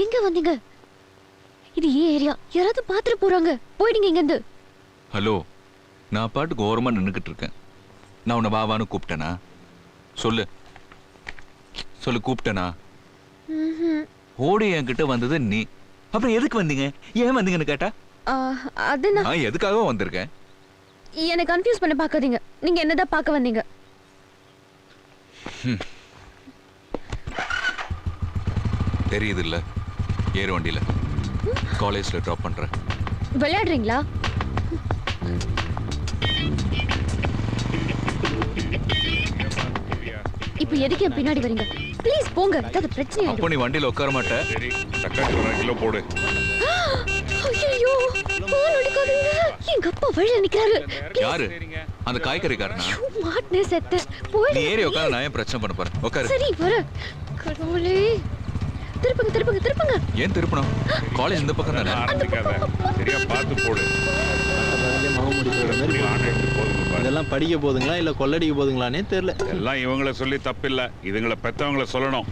எங்க வந்தீங்க? இது ஏன் ஏரியா? யாராவது பாத்துட்டு போறாங்க. போயிடுங்க இங்க இருந்து. ஹலோ, நான் பாட்டுக்கு ஓரமா நின்னுக்கிட்டு இருக்கேன். நான் உன்னை வாவான்னு கூப்பிட்டேனா? சொல்லு சொல்லு, கூப்பிட்டேனா? ஓடி என்கிட்ட வந்தது நீ. அப்புறம் எதுக்கு வந்தீங்க? ஏன் வந்தீங்கன்னு கேட்டா அது நான் எதுக்காக வந்திருக்கேன்? என்ன கன்ஃபியூஸ் பண்ண பாக்காதீங்க. நீங்க என்னதான் பார்க்க வந்தீங்க? தெரியுது இல்ல, ஏறு வண்டியில காலேஜ்ல டிராப் பண்றேன். விளையாடுறீங்களா? இப்போ எதுக்கு என் பின்னாடி வரீங்க? ப்ளீஸ் போங்க. ஏதாவது பிரச்சனை அப்போ நீ வண்டியில உட்கார மாட்ட. சரி, தக்காளி 1 கிலோ போடு. ஐயோ, போன் எடுக்காதீங்க. எங்க அப்பா வழியில நிக்கிறாரு. யாரு? அந்த காய்கறிக்காரனா? மாட்னே செத்த. நீ போய் ஏறி உட்கார, நான் ஏன் பிரச்சனை பண்ண போறேன்? உட்காரு. சரி வர. கடவுளே, திருப்புங்க திருப்புங்க திருப்புங்க. ஏன் திருப்பணும்? காலேஜ் இந்த பக்கம் தானே. ஆரம்பிக்காத, சரியா பார்த்து போடு. இதெல்லாம் படிக்க போதுங்களா இல்ல கொள்ளடிக்க போதுங்களானே தெரியல. எல்லாம் இவங்கள சொல்லி தப்பில்லை, இதுங்களை பெத்தவங்கள சொல்லணும்.